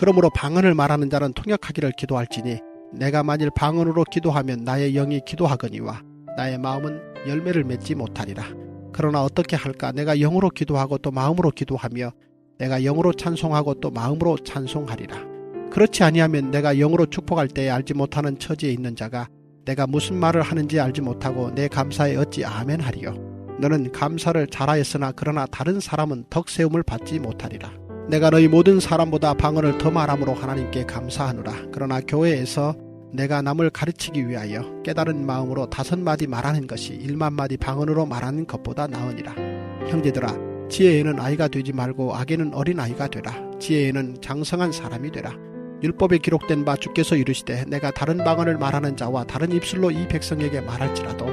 그러므로 방언을 말하는 자는 통역하기를 기도할지니 내가 만일 방언으로 기도하면 나의 영이 기도하거니와 나의 마음은 열매를 맺지 못하리라. 그러나 어떻게 할까? 내가 영으로 기도하고 또 마음으로 기도하며 내가 영으로 찬송하고 또 마음으로 찬송하리라. 그렇지 아니하면 내가 영으로 축복할 때에 알지 못하는 처지에 있는 자가 내가 무슨 말을 하는지 알지 못하고 내 감사에 어찌 아멘하리요. 너는 감사를 잘하였으나 그러나 다른 사람은 덕세움을 받지 못하리라. 내가 너희 모든 사람보다 방언을 더 말함으로 하나님께 감사하노라. 그러나 교회에서 내가 남을 가르치기 위하여 깨달은 마음으로 5마디 말하는 것이 1만마디 방언으로 말하는 것보다 나으니라. 형제들아, 지혜에는 아이가 되지 말고 악에는 어린아이가 되라. 지혜에는 장성한 사람이 되라. 율법에 기록된 바 주께서 이르시되 내가 다른 방언을 말하는 자와 다른 입술로 이 백성에게 말할지라도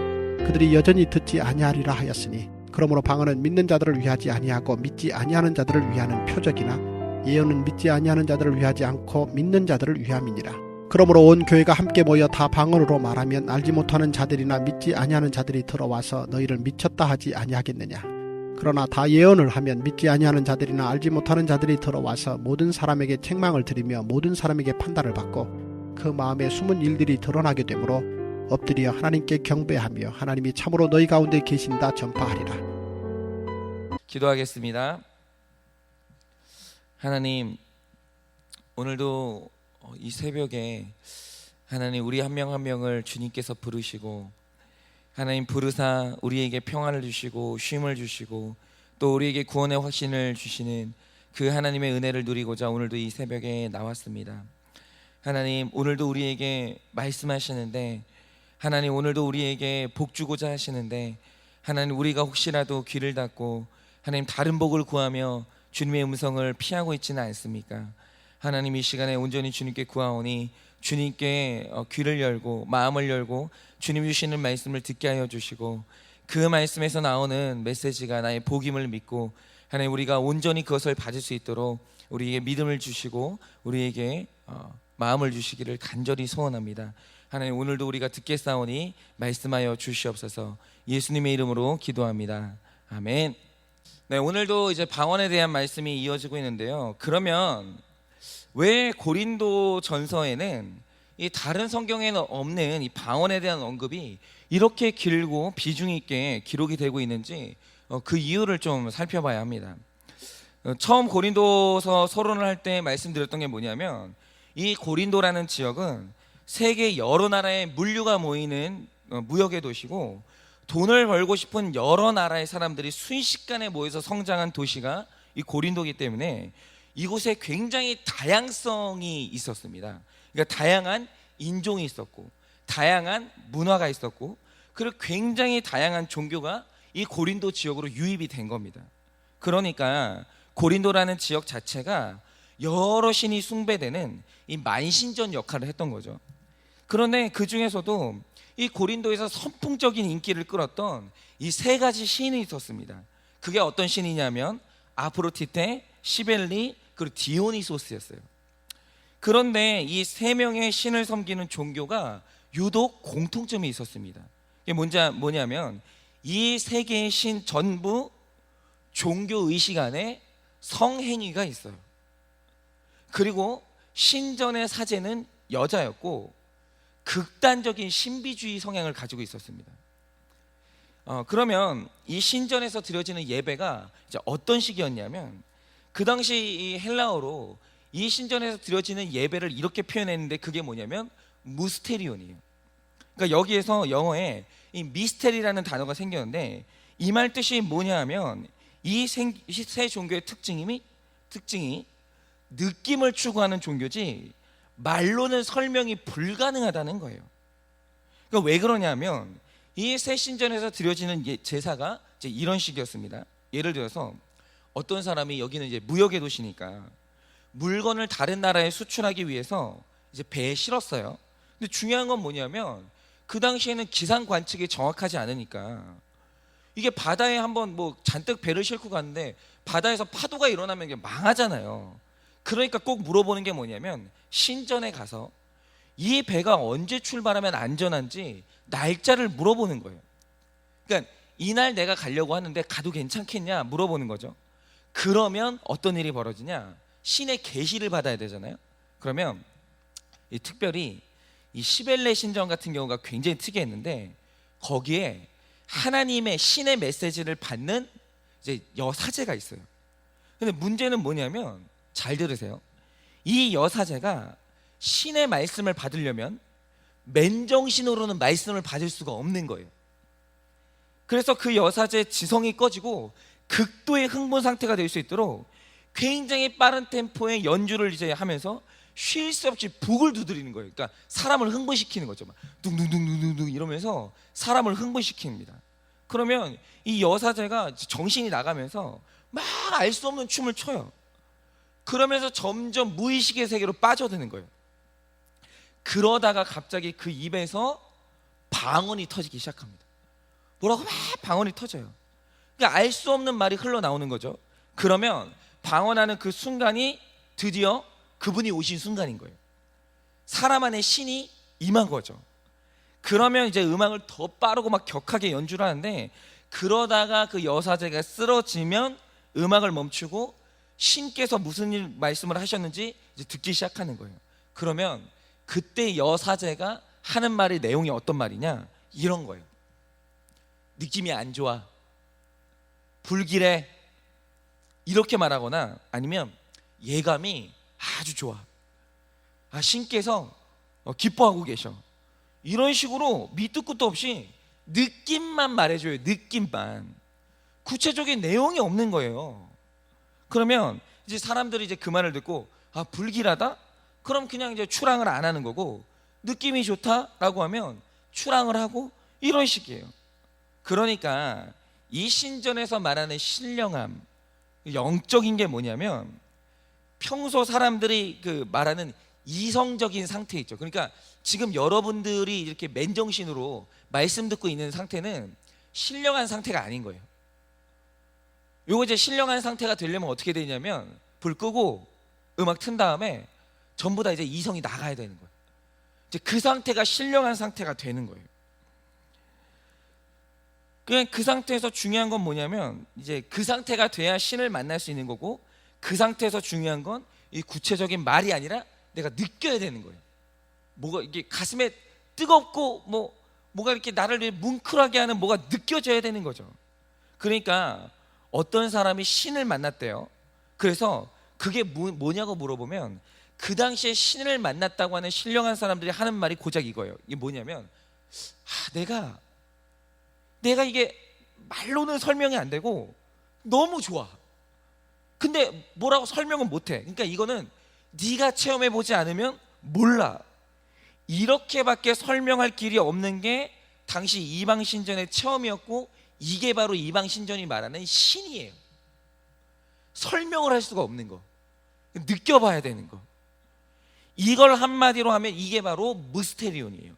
그들이 여전히 듣지 아니하리라 하였으니, 그러므로 방언은 믿는 자들을 위하지 아니하고 믿지 아니하는 자들을 위하는 표적이나 예언은 믿지 아니하는 자들을 위하지 않고 믿는 자들을 위함이니라. 그러므로 온 교회가 함께 모여 다 방언으로 말하면 알지 못하는 자들이나 믿지 아니하는 자들이 들어와서 너희를 미쳤다 하지 아니하겠느냐. 그러나 다 예언을 하면 믿지 아니하는 자들이나 알지 못하는 자들이 들어와서 모든 사람에게 책망을 드리며 모든 사람에게 판단을 받고 그 마음에 숨은 일들이 드러나게 되므로 엎드려 하나님께 경배하며 하나님이 참으로 너희 가운데 계신다 전파하리라. 기도하겠습니다. 하나님, 오늘도 이 새벽에 하나님 우리 한 명 한 명을 주님께서 부르시고 하나님 부르사 우리에게 평안을 주시고 쉼을 주시고 또 우리에게 구원의 확신을 주시는 그 하나님의 은혜를 누리고자 오늘도 이 새벽에 나왔습니다. 하나님, 오늘도 우리에게 말씀하시는데 하나님 오늘도 우리에게 복 주고자 하시는데 하나님, 우리가 혹시라도 귀를 닫고 하나님 다른 복을 구하며 주님의 음성을 피하고 있지는 않습니까? 하나님, 이 시간에 온전히 주님께 구하오니 주님께 귀를 열고 마음을 열고 주님 주시는 말씀을 듣게 하여 주시고 그 말씀에서 나오는 메시지가 나의 복임을 믿고 하나님 우리가 온전히 그것을 받을 수 있도록 우리에게 믿음을 주시고 우리에게 마음을 주시기를 간절히 소원합니다. 하나님, 오늘도 우리가 듣겠사오니 말씀하여 주시옵소서. 예수님의 이름으로 기도합니다. 아멘. 네, 오늘도 이제 방언에 대한 말씀이 이어지고 있는데요. 그러면 왜 고린도 전서에는 이 다른 성경에는 없는 이 방언에 대한 언급이 이렇게 길고 비중 있게 기록이 되고 있는지 그 이유를 좀 살펴봐야 합니다. 처음 고린도서 서론을 할 때 말씀드렸던 게 뭐냐면 이 고린도라는 지역은 세계 여러 나라의 물류가 모이는 무역의 도시고 돈을 벌고 싶은 여러 나라의 사람들이 순식간에 모여서 성장한 도시가 이 고린도이기 때문에 이곳에 굉장히 다양성이 있었습니다. 그러니까 다양한 인종이 있었고 다양한 문화가 있었고 그리고 굉장히 다양한 종교가 이 고린도 지역으로 유입이 된 겁니다. 그러니까 고린도라는 지역 자체가 여러 신이 숭배되는 이 만신전 역할을 했던 거죠. 그런데 그 중에서도 이 고린도에서 선풍적인 인기를 끌었던 이 3가지 신이 있었습니다. 그게 어떤 신이냐면 아프로디테, 시벨리, 그리고 디오니소스였어요. 그런데 이 3명의 신을 섬기는 종교가 유독 공통점이 있었습니다. 이게 뭐냐면 이 3개의 신 전부 종교 의식 안에 성행위가 있어요. 그리고 신전의 사제는 여자였고 극단적인 신비주의 성향을 가지고 있었습니다. 그러면 이 신전에서 드려지는 예배가 이제 어떤 식이었냐면 그 당시 이 헬라어로 이 신전에서 드려지는 예배를 이렇게 표현했는데 그게 뭐냐면 무스테리온이에요. 그러니까 여기에서 영어에 이 미스테리라는 단어가 생겼는데 이 말 뜻이 뭐냐 하면 이 세 종교의 특징이 느낌을 추구하는 종교지 말로는 설명이 불가능하다는 거예요. 그러니까 왜 그러냐면 이 새 신전에서 드려지는 제사가 이제 이런 식이었습니다. 예를 들어서 어떤 사람이 여기는 이제 무역의 도시니까 물건을 다른 나라에 수출하기 위해서 이제 배에 실었어요. 근데 중요한 건 뭐냐면 그 당시에는 기상 관측이 정확하지 않으니까 이게 바다에 한번 뭐 잔뜩 배를 싣고 갔는데 바다에서 파도가 일어나면 이게 망하잖아요. 그러니까 꼭 물어보는 게 뭐냐면 신전에 가서 이 배가 언제 출발하면 안전한지 날짜를 물어보는 거예요. 그러니까 이날 내가 가려고 하는데 가도 괜찮겠냐 물어보는 거죠. 그러면 어떤 일이 벌어지냐, 신의 계시를 받아야 되잖아요. 그러면 특별히 이 시벨레 신전 같은 경우가 굉장히 특이했는데, 거기에 하나님의 신의 메시지를 받는 이제 여사제가 있어요. 근데 문제는 뭐냐면, 잘 들으세요. 이 여사제가 신의 말씀을 받으려면 맨정신으로는 말씀을 받을 수가 없는 거예요. 그래서 그 여사제의 지성이 꺼지고 극도의 흥분 상태가 될 수 있도록 굉장히 빠른 템포의 연주를 이제 하면서 쉴 새 없이 북을 두드리는 거예요. 그러니까 사람을 흥분시키는 거죠. 막 둥둥둥둥둥 이러면서 사람을 흥분시킵니다. 그러면 이 여사제가 정신이 나가면서 막 알 수 없는 춤을 춰요. 그러면서 점점 무의식의 세계로 빠져드는 거예요. 그러다가 갑자기 그 입에서 방언이 터지기 시작합니다. 뭐라고 막 방언이 터져요. 그러니까 알 수 없는 말이 흘러나오는 거죠. 그러면 방언하는 그 순간이 드디어 그분이 오신 순간인 거예요. 사람 안에 신이 임한 거죠. 그러면 이제 음악을 더 빠르고 막 격하게 연주를 하는데, 그러다가 그 여사제가 쓰러지면 음악을 멈추고 신께서 무슨 말씀을 하셨는지 이제 듣기 시작하는 거예요. 그러면 그때 여사제가 하는 말의 내용이 어떤 말이냐, 이런 거예요. 느낌이 안 좋아, 불길해, 이렇게 말하거나 아니면 예감이 아주 좋아, 신께서 기뻐하고 계셔, 이런 식으로 밑도 끝도 없이 느낌만 말해줘요. 느낌만. 구체적인 내용이 없는 거예요. 그러면 이제 사람들이 이제 그 말을 듣고 불길하다? 그럼 그냥 이제 출항을 안 하는 거고, 느낌이 좋다라고 하면 출항을 하고, 이런 식이에요. 그러니까 이 신전에서 말하는 신령함, 영적인 게 뭐냐면, 평소 사람들이 그 말하는 이성적인 상태 있죠. 그러니까 지금 여러분들이 이렇게 맨정신으로 말씀 듣고 있는 상태는 신령한 상태가 아닌 거예요. 요거 이제 신령한 상태가 되려면 어떻게 되냐면, 불 끄고 음악 튼 다음에 전부 다 이제 이성이 나가야 되는 거예요. 이제 그 상태가 신령한 상태가 되는 거예요. 그냥 그 상태에서 중요한 건 뭐냐면, 이제 그 상태가 돼야 신을 만날 수 있는 거고, 그 상태에서 중요한 건 이 구체적인 말이 아니라 내가 느껴야 되는 거예요. 뭐가 이게 가슴에 뜨겁고 뭐가 이렇게 나를 뭉클하게 하는 뭐가 느껴져야 되는 거죠. 그러니까 어떤 사람이 신을 만났대요. 그래서 그게 뭐냐고 물어보면, 그 당시에 신을 만났다고 하는 신령한 사람들이 하는 말이 고작 이거예요. 이게 뭐냐면, 내가 이게 말로는 설명이 안 되고 너무 좋아. 근데 뭐라고 설명은 못해. 그러니까 이거는 네가 체험해보지 않으면 몰라. 이렇게밖에 설명할 길이 없는 게 당시 이방신전의 체험이었고, 이게 바로 이방신전이 말하는 신이에요. 설명을 할 수가 없는 거, 느껴봐야 되는 거. 이걸 한마디로 하면 이게 바로 무스테리온이에요.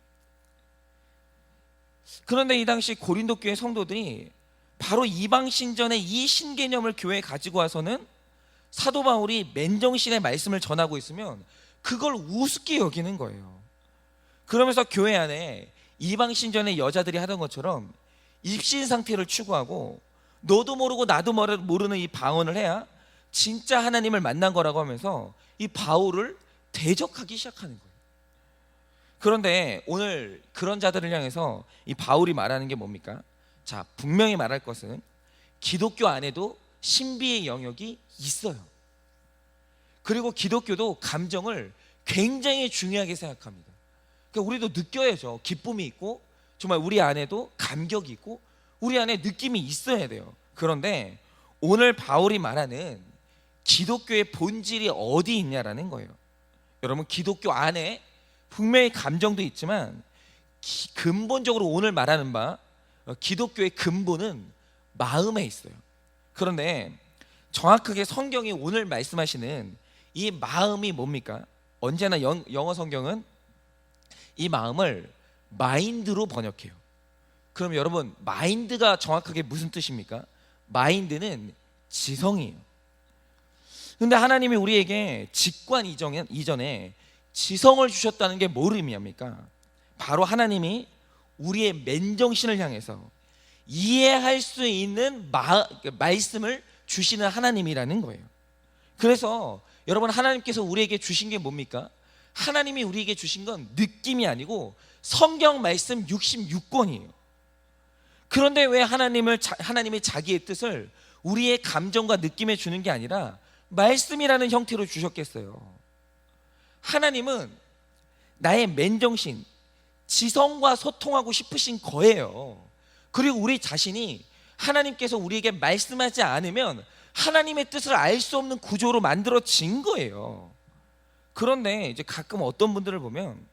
그런데 이 당시 고린도 교회 성도들이 바로 이방신전의 이 신개념을 교회에 가지고 와서는 사도 바울이 맨정신의 말씀을 전하고 있으면 그걸 우습게 여기는 거예요. 그러면서 교회 안에 이방신전의 여자들이 하던 것처럼 입신 상태를 추구하고, 너도 모르고 나도 모르는 이 방언을 해야 진짜 하나님을 만난 거라고 하면서 이 바울을 대적하기 시작하는 거예요. 그런데 오늘 그런 자들을 향해서 이 바울이 말하는 게 뭡니까? 자, 분명히 말할 것은 기독교 안에도 신비의 영역이 있어요. 그리고 기독교도 감정을 굉장히 중요하게 생각합니다. 그러니까 우리도 느껴야죠. 기쁨이 있고, 정말 우리 안에도 감격이 있고, 우리 안에 느낌이 있어야 돼요. 그런데 오늘 바울이 말하는 기독교의 본질이 어디 있냐라는 거예요. 여러분, 기독교 안에 분명히 감정도 있지만 근본적으로 오늘 말하는 바 기독교의 근본은 마음에 있어요. 그런데 정확하게 성경이 오늘 말씀하시는 이 마음이 뭡니까? 언제나 영어 성경은 이 마음을 마인드로 번역해요. 그럼 여러분, 마인드가 정확하게 무슨 뜻입니까? 마인드는 지성이에요. 근데 하나님이 우리에게 직관 이전에 지성을 주셨다는 게 뭘 의미합니까? 바로 하나님이 우리의 맨정신을 향해서 이해할 수 있는 말씀을 주시는 하나님이라는 거예요. 그래서 여러분, 하나님께서 우리에게 주신 게 뭡니까? 하나님이 우리에게 주신 건 느낌이 아니고 성경 말씀 66권이에요. 그런데 왜 하나님이 자기의 뜻을 우리의 감정과 느낌에 주는 게 아니라 말씀이라는 형태로 주셨겠어요? 하나님은 나의 맨정신, 지성과 소통하고 싶으신 거예요. 그리고 우리 자신이 하나님께서 우리에게 말씀하지 않으면 하나님의 뜻을 알 수 없는 구조로 만들어진 거예요. 그런데 이제 가끔 어떤 분들을 보면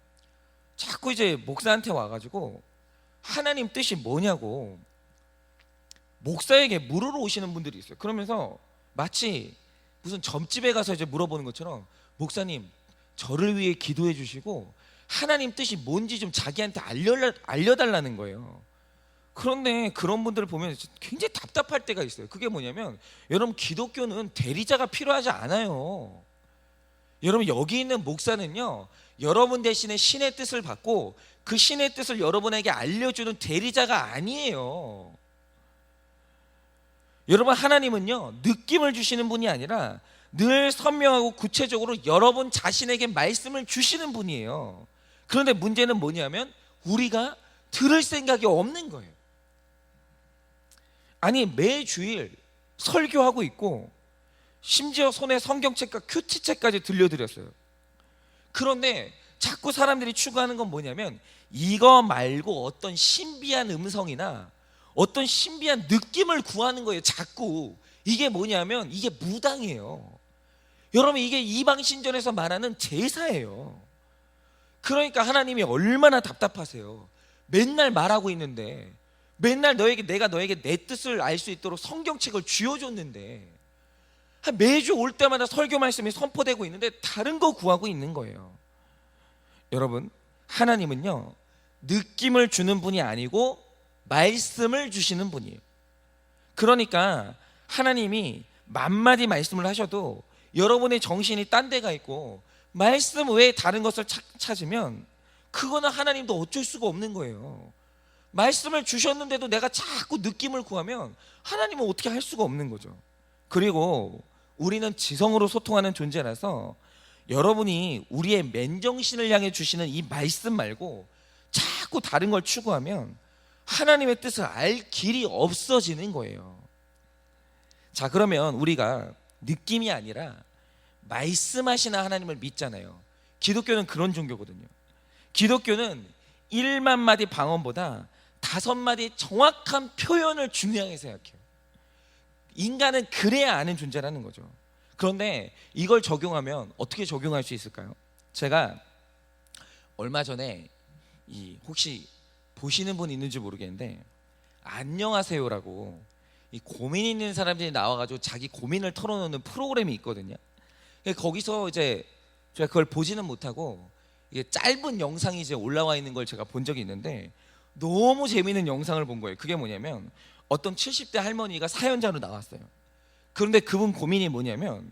자꾸 이제 목사한테 와가지고 하나님 뜻이 뭐냐고 목사에게 물으러 오시는 분들이 있어요. 그러면서 마치 무슨 점집에 가서 이제 물어보는 것처럼, 목사님 저를 위해 기도해 주시고 하나님 뜻이 뭔지 좀 자기한테 알려달라는 거예요. 그런데 그런 분들을 보면 굉장히 답답할 때가 있어요. 그게 뭐냐면, 여러분, 기독교는 대리자가 필요하지 않아요. 여러분, 여기 있는 목사는요, 여러분 대신에 신의 뜻을 받고 그 신의 뜻을 여러분에게 알려주는 대리자가 아니에요. 여러분, 하나님은요, 느낌을 주시는 분이 아니라 늘 선명하고 구체적으로 여러분 자신에게 말씀을 주시는 분이에요. 그런데 문제는 뭐냐면 우리가 들을 생각이 없는 거예요. 아니, 매주일 설교하고 있고 심지어 손에 성경책과 큐티책까지 들려드렸어요. 그런데 자꾸 사람들이 추구하는 건 뭐냐면, 이거 말고 어떤 신비한 음성이나 어떤 신비한 느낌을 구하는 거예요. 자꾸. 이게 뭐냐면 이게 무당이에요. 여러분, 이게 이방신전에서 말하는 제사예요. 그러니까 하나님이 얼마나 답답하세요. 맨날 말하고 있는데, 맨날 내가 너에게 내 뜻을 알 수 있도록 성경책을 쥐어줬는데, 매주 올 때마다 설교 말씀이 선포되고 있는데 다른 거 구하고 있는 거예요. 여러분, 하나님은요, 느낌을 주는 분이 아니고 말씀을 주시는 분이에요. 그러니까 하나님이 만마디 말씀을 하셔도 여러분의 정신이 딴 데가 있고 말씀 외에 다른 것을 찾으면 그거는 하나님도 어쩔 수가 없는 거예요. 말씀을 주셨는데도 내가 자꾸 느낌을 구하면 하나님은 어떻게 할 수가 없는 거죠. 그리고 우리는 지성으로 소통하는 존재라서 여러분이 우리의 맨정신을 향해 주시는 이 말씀 말고 자꾸 다른 걸 추구하면 하나님의 뜻을 알 길이 없어지는 거예요. 자, 그러면 우리가 느낌이 아니라 말씀하시는 하나님을 믿잖아요. 기독교는 그런 종교거든요. 기독교는 1만 마디 방언보다 5마디 정확한 표현을 중요하게 생각해요. 인간은 그래야 아는 존재라는 거죠. 그런데 이걸 적용하면 어떻게 적용할 수 있을까요? 제가 얼마 전에 혹시 보시는 분 있는지 모르겠는데, 안녕하세요라고 이 고민 있는 사람들이 나와가지고 자기 고민을 털어놓는 프로그램이 있거든요. 거기서 이제 제가 그걸 보지는 못하고 이게 짧은 영상이 이제 올라와 있는 걸 제가 본 적이 있는데, 너무 재미있는 영상을 본 거예요. 그게 뭐냐면, 어떤 70대 할머니가 사연자로 나왔어요. 그런데 그분 고민이 뭐냐면,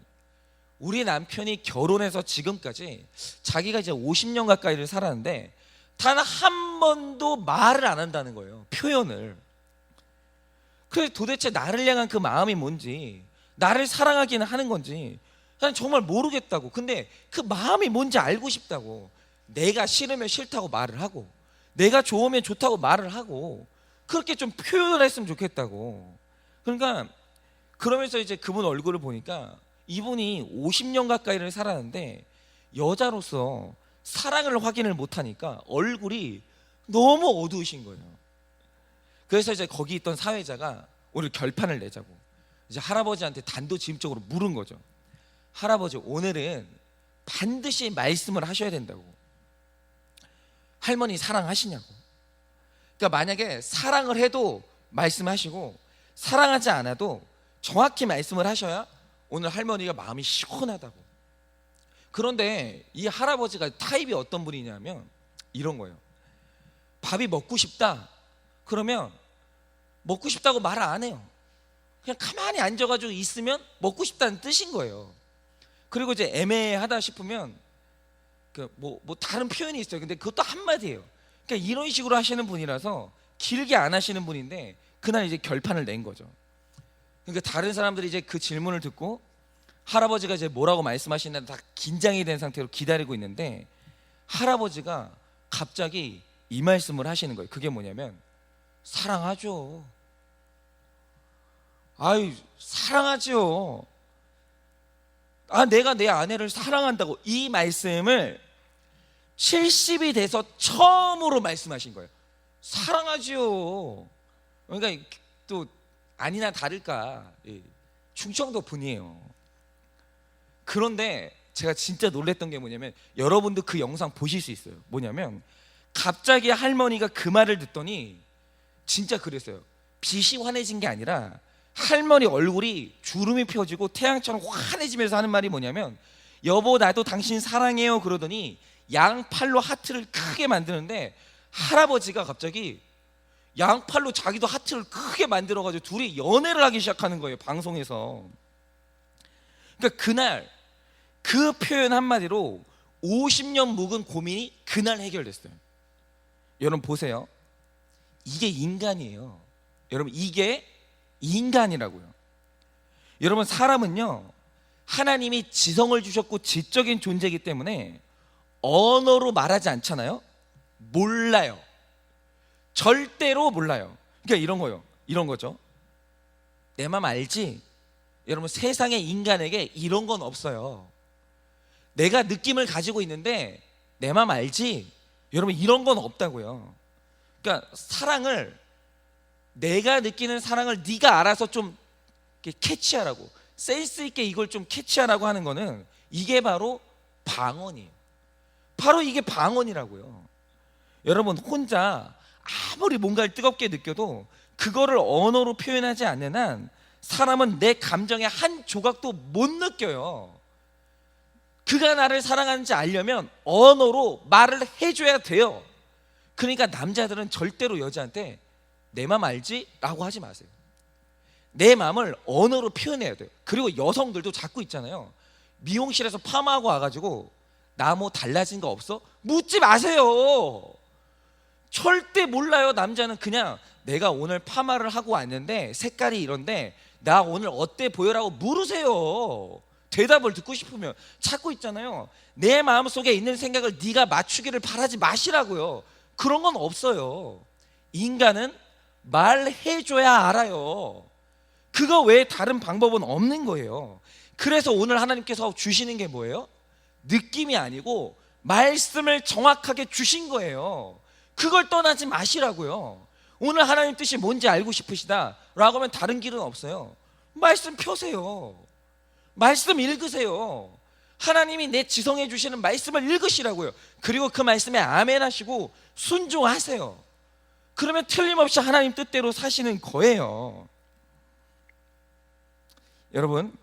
우리 남편이 결혼해서 지금까지 자기가 이제 50년 가까이를 살았는데 단 한 번도 말을 안 한다는 거예요. 표현을. 그래서 도대체 나를 향한 그 마음이 뭔지, 나를 사랑하기는 하는 건지 난 정말 모르겠다고. 근데 그 마음이 뭔지 알고 싶다고. 내가 싫으면 싫다고 말을 하고, 내가 좋으면 좋다고 말을 하고, 그렇게 좀 표현을 했으면 좋겠다고. 그러니까 그러면서 이제 그분 얼굴을 보니까 이분이 50년 가까이를 살았는데 여자로서 사랑을 확인을 못하니까 얼굴이 너무 어두우신 거예요. 그래서 이제 거기 있던 사회자가 오늘 결판을 내자고 이제 할아버지한테 단도직입적으로 물은 거죠. 할아버지, 오늘은 반드시 말씀을 하셔야 된다고. 할머니 사랑하시냐고. 그러니까 만약에 사랑을 해도 말씀하시고, 사랑하지 않아도 정확히 말씀을 하셔야 오늘 할머니가 마음이 시원하다고. 그런데 이 할아버지가 타입이 어떤 분이냐면 이런 거예요. 밥이 먹고 싶다 그러면 먹고 싶다고 말을 안 해요. 그냥 가만히 앉아가지고 있으면 먹고 싶다는 뜻인 거예요. 그리고 이제 애매하다 싶으면 뭐 다른 표현이 있어요. 근데 그것도 한마디예요. 그러니까 이런 식으로 하시는 분이라서 길게 안 하시는 분인데, 그날 이제 결판을 낸 거죠. 그러니까 다른 사람들이 이제 그 질문을 듣고, 할아버지가 이제 뭐라고 말씀하시나 다 긴장이 된 상태로 기다리고 있는데 할아버지가 갑자기 이 말씀을 하시는 거예요. 그게 뭐냐면 사랑하죠. 아유, 사랑하죠. 내가 내 아내를 사랑한다고. 이 말씀을 70이 돼서 처음으로 말씀하신 거예요. 사랑하죠. 그러니까 또 아니나 다를까 충청도 분이에요. 그런데 제가 진짜 놀랬던 게 뭐냐면, 여러분도 그 영상 보실 수 있어요. 뭐냐면 갑자기 할머니가 그 말을 듣더니 진짜 그랬어요. 빛이 환해진 게 아니라 할머니 얼굴이 주름이 펴지고 태양처럼 환해지면서 하는 말이 뭐냐면, 여보 나도 당신 사랑해요 그러더니 양팔로 하트를 크게 만드는데, 할아버지가 갑자기 양팔로 자기도 하트를 크게 만들어가지고 둘이 연애를 하기 시작하는 거예요, 방송에서. 그러니까 그날 그 표현 한마디로 50년 묵은 고민이 그날 해결됐어요. 여러분 보세요. 이게 인간이에요. 여러분 이게 인간이라고요. 여러분 사람은요, 하나님이 지성을 주셨고 지적인 존재이기 때문에 언어로 말하지 않잖아요. 몰라요. 절대로 몰라요. 그러니까 이런 거요. 이런 거죠. 내 맘 알지? 여러분 세상의 인간에게 이런 건 없어요. 내가 느낌을 가지고 있는데 내 맘 알지? 여러분 이런 건 없다고요. 그러니까 사랑을, 내가 느끼는 사랑을 네가 알아서 좀 캐치하라고, 센스 있게 이걸 좀 캐치하라고 하는 거는 이게 바로 방언이에요. 바로 이게 방언이라고요. 여러분 혼자 아무리 뭔가를 뜨겁게 느껴도 그거를 언어로 표현하지 않는 한 사람은 내 감정의 한 조각도 못 느껴요. 그가 나를 사랑하는지 알려면 언어로 말을 해줘야 돼요. 그러니까 남자들은 절대로 여자한테 내 맘 알지? 라고 하지 마세요. 내 맘을 언어로 표현해야 돼요. 그리고 여성들도 자꾸 있잖아요, 미용실에서 파마하고 와가지고 나 뭐 달라진 거 없어? 묻지 마세요. 절대 몰라요. 남자는 그냥 내가 오늘 파마를 하고 왔는데 색깔이 이런데 나 오늘 어때 보여라고 물으세요. 대답을 듣고 싶으면. 찾고 있잖아요, 내 마음속에 있는 생각을 네가 맞추기를 바라지 마시라고요. 그런 건 없어요. 인간은 말해줘야 알아요. 그거 외에 다른 방법은 없는 거예요. 그래서 오늘 하나님께서 주시는 게 뭐예요? 느낌이 아니고 말씀을 정확하게 주신 거예요. 그걸 떠나지 마시라고요. 오늘 하나님 뜻이 뭔지 알고 싶으시다 라고 하면 다른 길은 없어요. 말씀 펴세요. 말씀 읽으세요. 하나님이 내 지성해 주시는 말씀을 읽으시라고요. 그리고 그 말씀에 아멘 하시고 순종하세요. 그러면 틀림없이 하나님 뜻대로 사시는 거예요. 여러분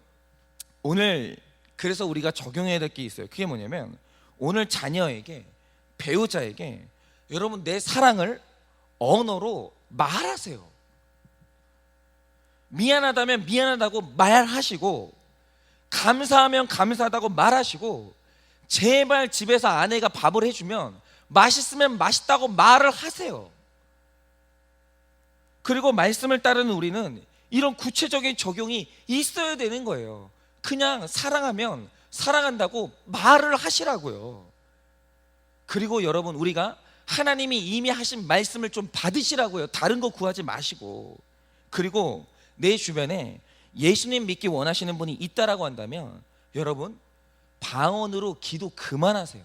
오늘 그래서 우리가 적용해야 될 게 있어요. 그게 뭐냐면, 오늘 자녀에게, 배우자에게 여러분 내 사랑을 언어로 말하세요. 미안하다면 미안하다고 말하시고, 감사하면 감사하다고 말하시고, 제발 집에서 아내가 밥을 해주면 맛있으면 맛있다고 말을 하세요. 그리고 말씀을 따르는 우리는 이런 구체적인 적용이 있어야 되는 거예요. 그냥 사랑하면 사랑한다고 말을 하시라고요. 그리고 여러분 우리가 하나님이 이미 하신 말씀을 좀 받으시라고요. 다른 거 구하지 마시고. 그리고 내 주변에 예수님 믿기 원하시는 분이 있다라고 한다면 여러분 방언으로 기도 그만하세요.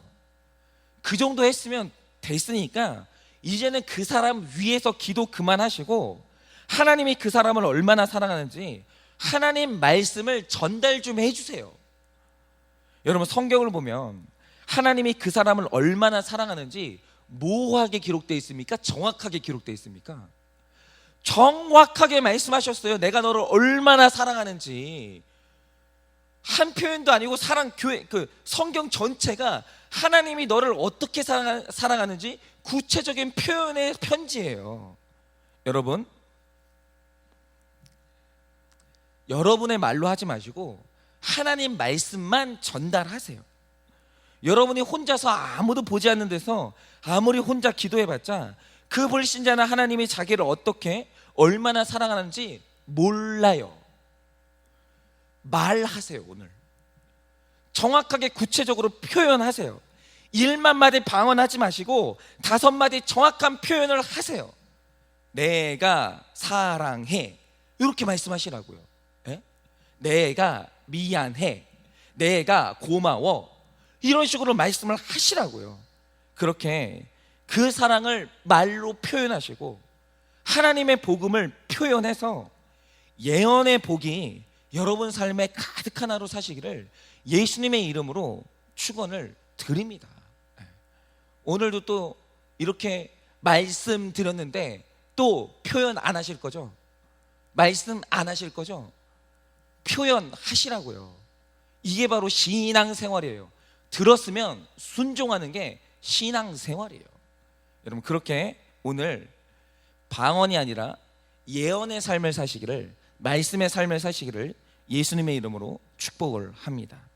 그 정도 했으면 됐으니까 이제는 그 사람 위해서 기도 그만하시고, 하나님이 그 사람을 얼마나 사랑하는지 하나님 말씀을 전달 좀 해주세요. 여러분 성경을 보면 하나님이 그 사람을 얼마나 사랑하는지 모호하게 기록되어 있습니까? 정확하게 기록되어 있습니까? 정확하게 말씀하셨어요. 내가 너를 얼마나 사랑하는지. 한 표현도 아니고 성경 전체가 하나님이 너를 어떻게 사랑하는지 구체적인 표현의 편지예요. 여러분, 여러분의 말로 하지 마시고 하나님 말씀만 전달하세요. 여러분이 혼자서 아무도 보지 않는 데서 아무리 혼자 기도해봤자 그 불신자나 하나님이 자기를 어떻게 얼마나 사랑하는지 몰라요. 말하세요. 오늘 정확하게 구체적으로 표현하세요. 1만마디 방언하지 마시고 5마디 정확한 표현을 하세요. 내가 사랑해, 이렇게 말씀하시라고요. 예? 내가 미안해, 내가 고마워, 이런 식으로 말씀을 하시라고요. 그렇게 그 사랑을 말로 표현하시고 하나님의 복음을 표현해서 예언의 복이 여러분 삶에 가득한 하루 사시기를 예수님의 이름으로 축원을 드립니다. 오늘도 또 이렇게 말씀드렸는데 또 표현 안 하실 거죠? 말씀 안 하실 거죠? 표현하시라고요. 이게 바로 신앙생활이에요. 들었으면 순종하는 게 신앙생활이에요. 여러분, 그렇게 오늘 방언이 아니라 예언의 삶을 사시기를, 말씀의 삶을 사시기를 예수님의 이름으로 축복을 합니다.